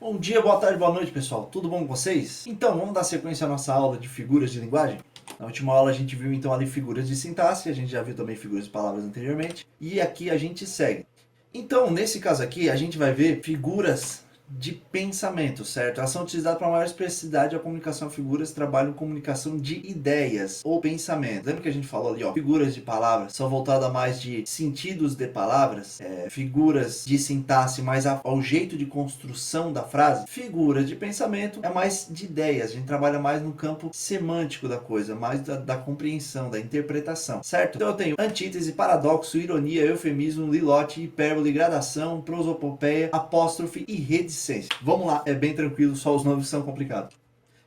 Bom dia, boa tarde, boa noite, pessoal. Tudo bom com vocês? Então, vamos dar sequência à nossa aula de figuras de linguagem? Na última aula a gente viu então ali figuras de sintaxe, a gente já viu também figuras de palavras anteriormente, e aqui a gente segue. Então, nesse caso aqui, a gente vai ver figuras de pensamento, certo? Elas são utilizadas para maior expressividade. A comunicação figuras trabalham comunicação de ideias ou pensamento. Lembra que a gente falou ali, ó, figuras de palavras são voltadas a mais de sentidos de palavras, figuras de sintaxe mais ao jeito de construção da frase. Figuras de pensamento é mais de ideias, a gente trabalha mais no campo semântico da coisa, mais da compreensão, da interpretação, certo? Então eu tenho antítese, paradoxo, ironia, eufemismo, lilote, hipérbole, gradação, prosopopeia, apóstrofe e reticência. Vamos lá, é bem tranquilo, só os nomes são complicados.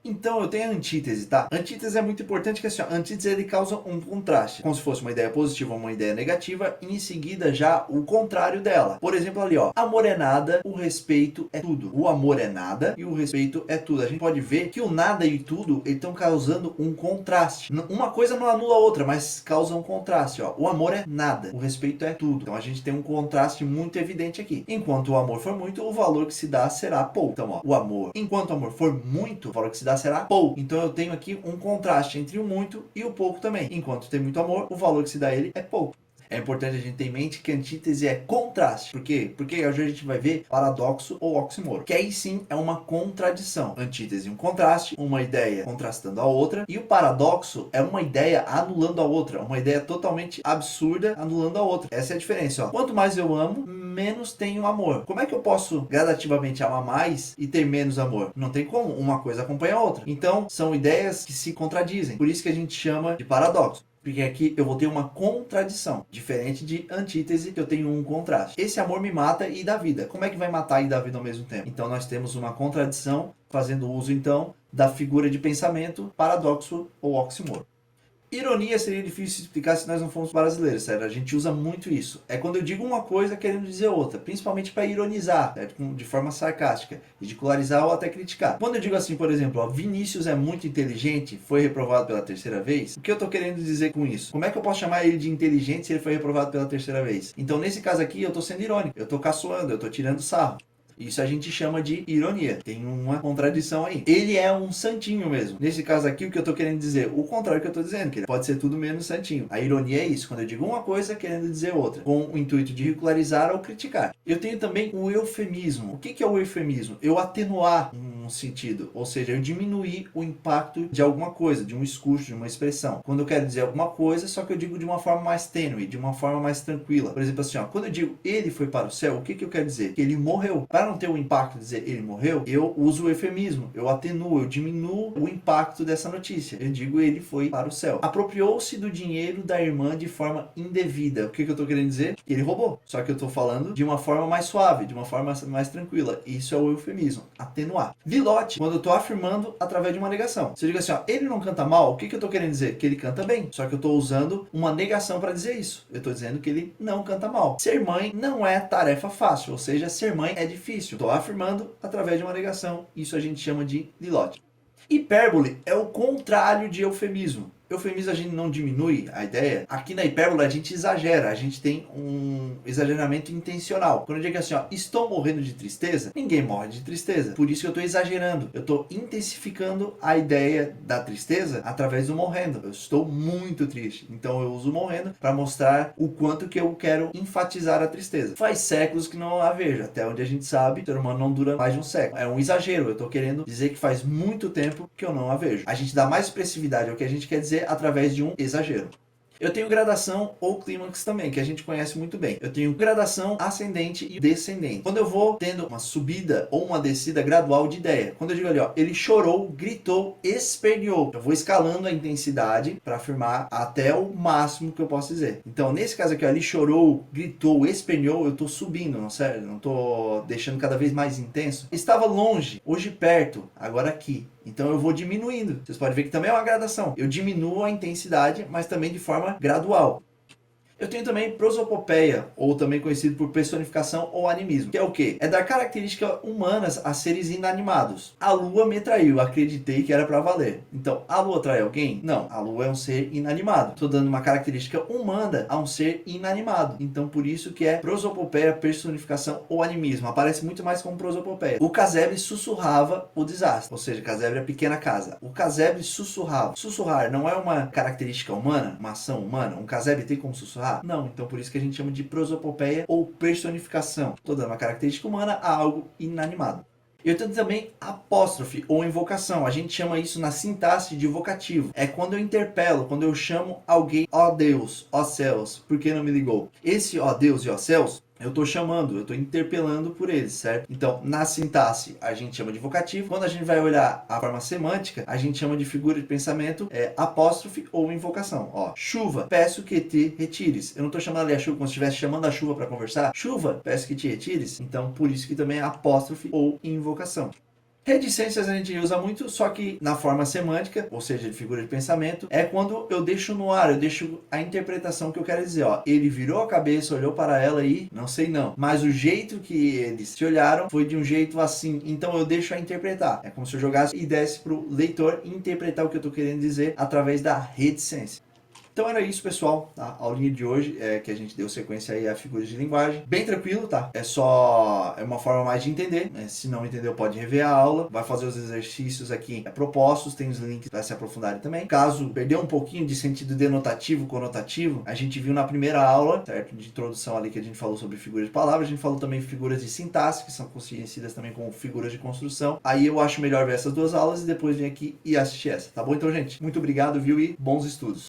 Então eu tenho a antítese, tá? Antítese é muito importante, que assim, a antítese ele causa um contraste, como se fosse uma ideia positiva ou uma ideia negativa, e em seguida já o contrário dela. Por exemplo ali, ó, amor é nada, o respeito é tudo. O amor é nada e o respeito é tudo. A gente pode ver que o nada e tudo estão causando um contraste. Uma coisa não anula a outra, mas causa um contraste, ó. O amor é nada, o respeito é tudo. Então a gente tem um contraste muito evidente aqui. Enquanto o amor for muito, o valor que se dá será pouco. Então, ó, o amor, enquanto o amor for muito, o valor que se dá será pouco. Então eu tenho aqui um contraste entre o muito e o pouco também. Enquanto tem muito amor, o valor que se dá a ele é pouco. É importante a gente ter em mente que antítese é contraste. Por quê? Porque hoje a gente vai ver paradoxo ou oxímoro, que aí sim é uma contradição. Antítese, um contraste, uma ideia contrastando a outra, e o paradoxo é uma ideia anulando a outra, uma ideia totalmente absurda anulando a outra. Essa é a diferença, ó. Quanto mais eu amo, menos tenho amor. Como é que eu posso gradativamente amar mais e ter menos amor? Não tem como, uma coisa acompanha a outra. Então, são ideias que se contradizem. Por isso que a gente chama de paradoxo. Porque aqui eu vou ter uma contradição, diferente de antítese, que eu tenho um contraste. Esse amor me mata e dá vida. Como é que vai matar e dar vida ao mesmo tempo? Então nós temos uma contradição, fazendo uso então da figura de pensamento, paradoxo ou oxímoro. Ironia seria difícil explicar se nós não fôssemos brasileiros, certo? A gente usa muito isso. É quando eu digo uma coisa querendo dizer outra, principalmente para ironizar, certo? De forma sarcástica, ridicularizar ou até criticar. Quando eu digo assim, por exemplo, ó, Vinícius é muito inteligente, foi reprovado pela terceira vez, o que eu estou querendo dizer com isso? Como é que eu posso chamar ele de inteligente se ele foi reprovado pela terceira vez? Então, nesse caso aqui, eu estou sendo irônico, eu estou caçoando, eu estou tirando sarro. Isso a gente chama de ironia. Tem uma contradição aí. Ele é um santinho mesmo. Nesse caso aqui, o que eu tô querendo dizer? O contrário que eu tô dizendo, que ele pode ser tudo menos santinho. A ironia é isso, quando eu digo uma coisa querendo dizer outra, com o intuito de ridicularizar ou criticar. Eu tenho também o eufemismo. O que é o eufemismo? Eu atenuar um sentido, ou seja, eu diminuir o impacto de alguma coisa, de um discurso, de uma expressão. Quando eu quero dizer alguma coisa, só que eu digo de uma forma mais tênue, de uma forma mais tranquila. Por exemplo assim, ó, quando eu digo ele foi para o céu, o que eu quero dizer? Que ele morreu. Para não ter o impacto de dizer ele morreu, eu uso o eufemismo, eu atenuo, eu diminuo o impacto dessa notícia. Eu digo ele foi para o céu. Apropriou-se do dinheiro da irmã de forma indevida. O que eu estou querendo dizer? Que ele roubou. Só que eu estou falando de uma forma mais suave, de uma forma mais tranquila. Isso é o eufemismo, atenuar. Vilote, quando eu estou afirmando através de uma negação. Se eu digo assim, ó, ele não canta mal, o que eu estou querendo dizer? Que ele canta bem. Só que eu estou usando uma negação para dizer isso. Eu estou dizendo que ele não canta mal. Ser mãe não é tarefa fácil, ou seja, ser mãe é difícil. Estou afirmando através de uma negação. Isso a gente chama de lilote. Hipérbole é o contrário de eufemismo. Eufemismo a gente não diminui a ideia. Aqui na hipérbole a gente exagera, a gente tem um exageramento intencional. Quando eu digo assim, ó, estou morrendo de tristeza, ninguém morre de tristeza. Por isso que eu estou exagerando. Eu estou intensificando a ideia da tristeza através do morrendo. Eu estou muito triste. Então eu uso morrendo para mostrar o quanto que eu quero enfatizar a tristeza. Faz séculos que não a vejo. Até onde a gente sabe, o ser humano não dura mais de um século. É um exagero. Eu estou querendo dizer que faz muito tempo que eu não a vejo. A gente dá mais expressividade ao que a gente quer dizer através de um exagero. Eu tenho gradação ou clímax também, que a gente conhece muito bem. Eu tenho gradação ascendente e descendente. Quando eu vou tendo uma subida ou uma descida gradual de ideia. Quando eu digo ali, ó, ele chorou, gritou, esperneou. Eu vou escalando a intensidade para afirmar até o máximo que eu posso dizer. Então, nesse caso aqui, ó, ele chorou, gritou, esperneou, eu estou subindo, não estou deixando cada vez mais intenso. Estava longe, hoje perto, agora aqui. Então eu vou diminuindo. Vocês podem ver que também é uma gradação. Eu diminuo a intensidade, mas também de forma gradual. Eu tenho também prosopopeia, ou também conhecido por personificação ou animismo, que é o quê? É dar características humanas a seres inanimados. A lua me traiu, acreditei que era pra valer. Então, a lua trai alguém? Não, a lua é um ser inanimado. Estou dando uma característica humana a um ser inanimado. Então, por isso que é prosopopeia, personificação ou animismo. Aparece muito mais como prosopopeia. O casebre sussurrava o desastre, ou seja, casebre é a pequena casa. O casebre sussurrava. Sussurrar não é uma característica humana, uma ação humana? Um casebre tem como sussurrar? Não, então por isso que a gente chama de prosopopeia ou personificação. Estou dando uma característica humana a algo inanimado. Eu tenho também apóstrofe ou invocação. A gente chama isso na sintaxe de vocativo. É quando eu interpelo, quando eu chamo alguém, ó Deus, ó céus, por que não me ligou? Esse ó Deus e ó céus, eu estou chamando, eu estou interpelando por eles, certo? Então, na sintaxe, a gente chama de vocativo. Quando a gente vai olhar a forma semântica, a gente chama de figura de pensamento, apóstrofe ou invocação. Ó, chuva, peço que te retires. Eu não estou chamando ali a chuva como se estivesse chamando a chuva para conversar. Chuva, peço que te retires. Então, por isso que também é apóstrofe ou invocação. Reticências a gente usa muito, só que na forma semântica, ou seja, de figura de pensamento, é quando eu deixo no ar, eu deixo a interpretação que eu quero dizer. Ó, ele virou a cabeça, olhou para ela e não sei não. Mas o jeito que eles se olharam foi de um jeito assim. Então eu deixo a interpretar. É como se eu jogasse e desse para o leitor interpretar o que eu estou querendo dizer através da reticência. Então era isso, pessoal, tá? A aulinha de hoje que a gente deu sequência aí a figuras de linguagem. Bem tranquilo, tá? É uma forma mais de entender, né? Se não entendeu, pode rever a aula. Vai fazer os exercícios aqui propostos, tem os links para se aprofundarem também. Caso perdeu um pouquinho de sentido denotativo, conotativo, a gente viu na primeira aula, certo? De introdução ali que a gente falou sobre figuras de palavras, a gente falou também figuras de sintaxe, que são conhecidas também como figuras de construção. Aí eu acho melhor ver essas duas aulas e depois vir aqui e assistir essa, tá bom? Então, gente, muito obrigado, viu? E bons estudos.